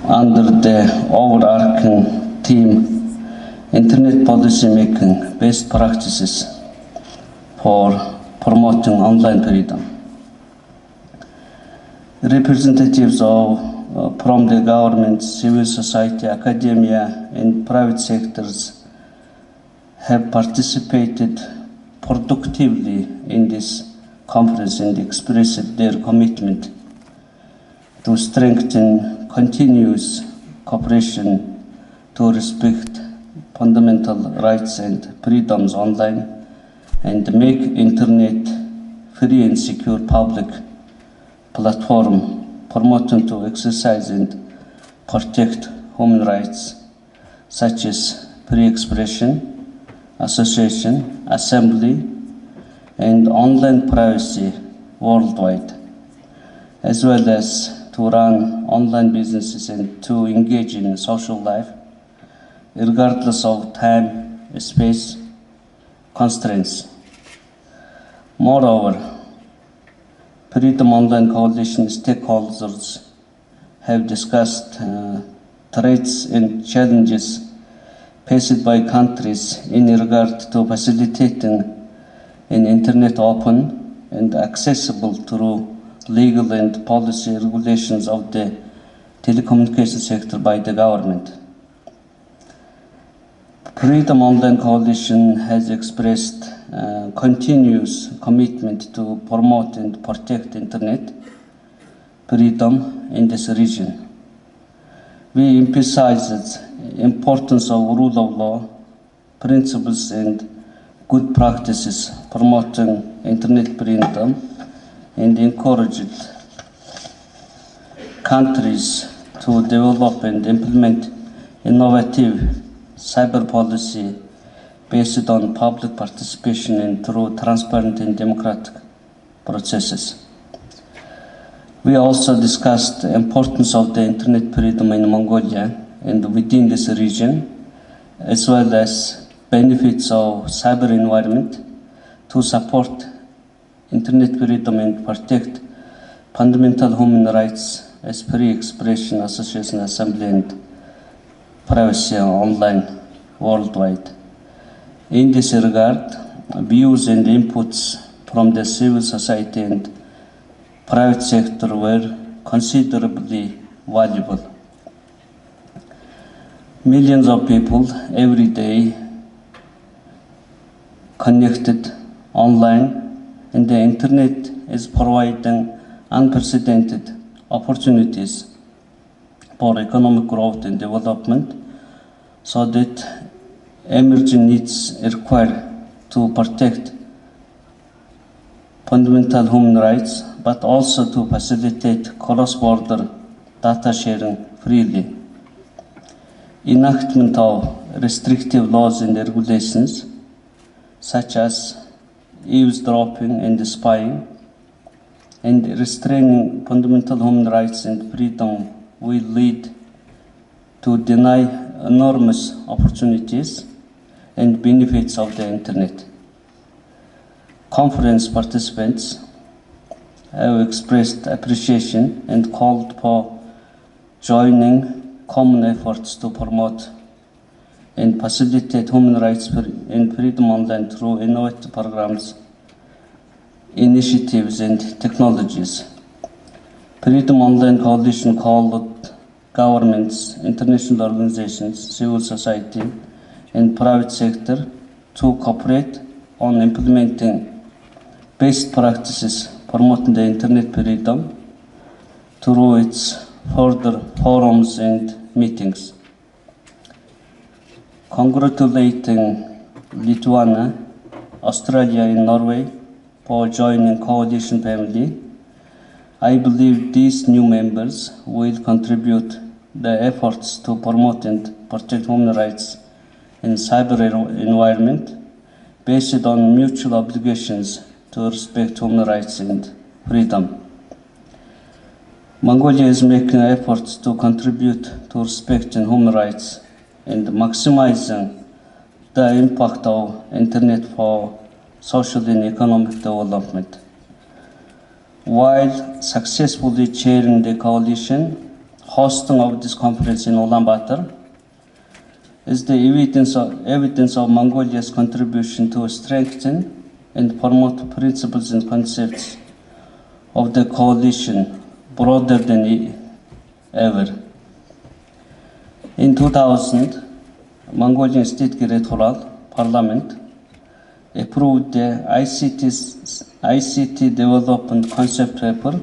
under the overarching theme Internet Policy Making Best Practices for Promoting Online Freedom. Representatives from the government, civil society, academia, and private sectors have participated productively in this conference and expressed their commitment to strengthen continuous cooperation to respect fundamental rights and freedoms online and make internet free and secure public platform promoting to exercise and protect human rights such as free expression, association, assembly, and online privacy worldwide, as well as to run online businesses and to engage in social life, regardless of time, space, constraints. Moreover, Freedom Online Coalition stakeholders have discussed threats and challenges faced by countries in regard to facilitating an internet open and accessible through legal and policy regulations of the telecommunication sector by the government. Freedom Online Coalition has expressed continuous commitment to promote and protect internet freedom in this region. We emphasize the importance of rule of law, principles, and good practices promoting internet freedom and encouraged countries to develop and implement innovative cyber policy based on public participation and through transparent and democratic processes. We also discussed the importance of the internet freedom in Mongolia and within this region, as well as benefits of cyber environment to support internet freedom and protect fundamental human rights as free expression, association, assembly, and privacy online worldwide. In this regard, views and inputs from the civil society and private sector were considerably valuable. Millions of people every day connected online, and the internet is providing unprecedented opportunities for economic growth and development, so that emerging needs require to protect fundamental human rights, but also to facilitate cross-border data sharing freely. Enactment of restrictive laws and regulations, such as eavesdropping and spying, and restraining fundamental human rights and freedom will lead to deny enormous opportunities and benefits of the internet. Conference participants have expressed appreciation and called for joining common efforts to promote and facilitate human rights and freedom online through innovative programs, initiatives, and technologies. Freedom Online Coalition called governments, international organizations, civil society, and private sector to cooperate on implementing best practices promoting the internet freedom through its further forums and meetings. Congratulating Lithuania, Australia, and Norway for joining coalition family, I believe these new members will contribute the efforts to promote and protect human rights in cyber environment based on mutual obligations to respect human rights and freedom. Mongolia is making efforts to contribute to respecting human rights and maximizing the impact of internet for social and economic development. While successfully chairing the coalition, hosting of this conference in Ulaanbaatar is the evidence of Mongolia's contribution to strengthen and promote principles and concepts of the coalition broader than ever. In 2000, Mongolian State Electoral Parliament approved the ICT Development Concept Paper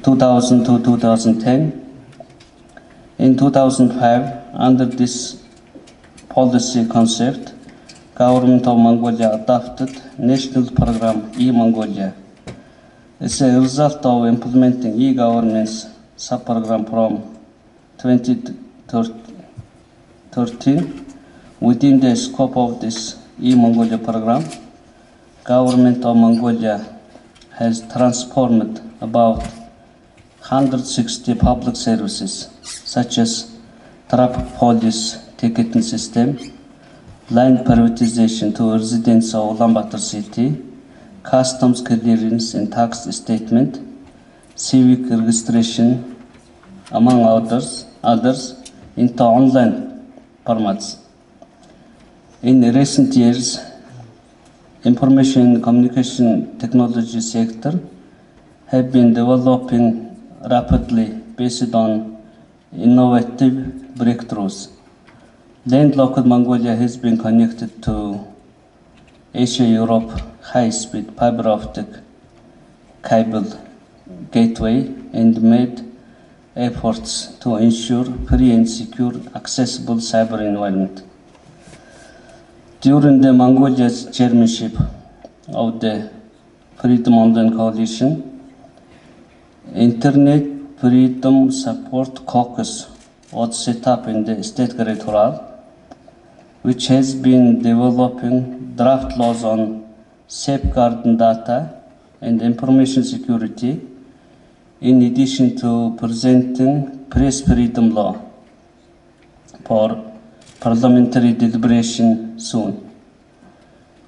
2000 to 2010. In 2005, under this policy concept, Government of Mongolia adopted National Program E-Mongolia. As a result of implementing e-governance sub-program from 2013, within the scope of this E-Mongolia program, Government of Mongolia has transformed about 160 public services, such as traffic police ticketing system, land privatization to residents of Ulaanbaatar city, customs clearance and tax statement, civic registration, among others, into online formats. In recent years, information and communication technology sector have been developing rapidly based on innovative breakthroughs. Landlocked Mongolia has been connected to Asia-Europe high-speed fiber optic cable gateway and made efforts to ensure free and secure accessible cyber environment. During the Mongolia's chairmanship of the Freedom Online Coalition, Internet Freedom Support Caucus was set up in the State Electoral, which has been developing draft laws on safeguarding data and information security, in addition to presenting press freedom law for parliamentary deliberation soon.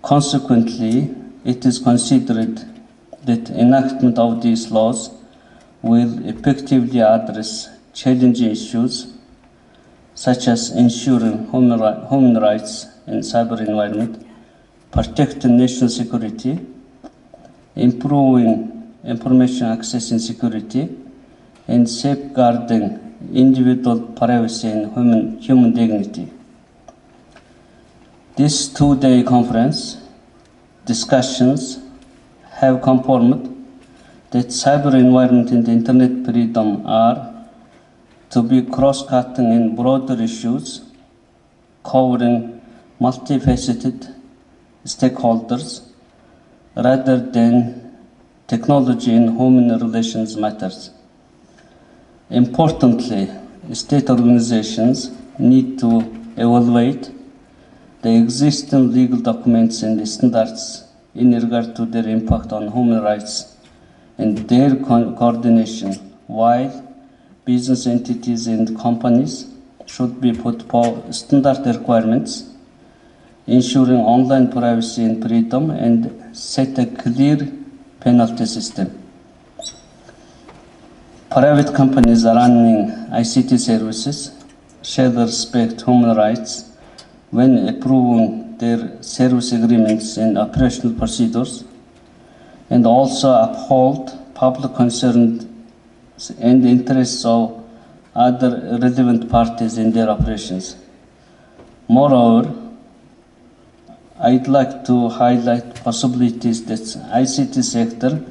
Consequently, it is considered that enactment of these laws will effectively address challenging issues such as ensuring human rights and cyber environment, protecting national security, improving information access and security, and safeguarding individual privacy and human dignity. This two-day conference discussions have confirmed that cyber environment and internet freedom are to be cross-cutting and broader issues covering multifaceted stakeholders rather than technology and human relations matters. Importantly, state organizations need to evaluate the existing legal documents and standards in regard to their impact on human rights and their coordination, while business entities and companies should be put for standard requirements, ensuring online privacy and freedom, and set a clear penalty system. Private companies running ICT services shall respect human rights when approving their service agreements and operational procedures, and also uphold public concerns and the interests of other relevant parties in their operations. Moreover, I'd like to highlight possibilities that ICT sector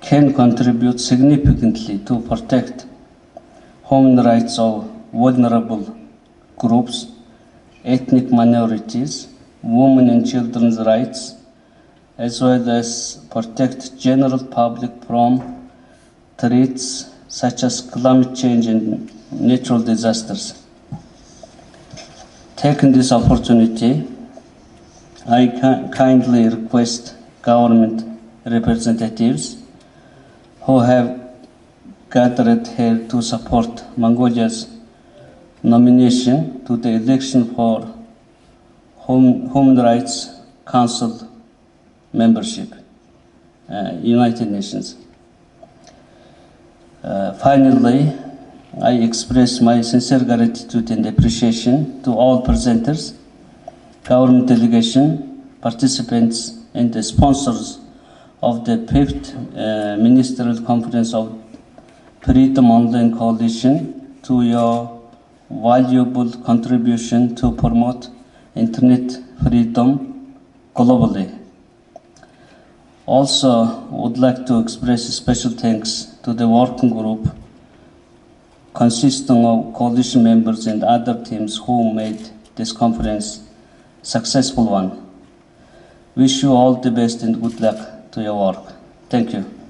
can contribute significantly to protect human rights of vulnerable groups, ethnic minorities, women and children's rights, as well as protect general public from threats such as climate change and natural disasters. Taking this opportunity, I kindly request government representatives who have gathered here to support Mongolia's nomination to the election for Human Rights Council membership, United Nations. Finally, I express my sincere gratitude and appreciation to all presenters, government delegation, participants, and the sponsors of the 5th Ministerial Conference of Freedom Online Coalition to your valuable contribution to promote internet freedom globally. Also, would like to express special thanks to the working group consisting of coalition members and other teams who made this conference a successful one. Wish you all the best and good luck to your work. Thank you.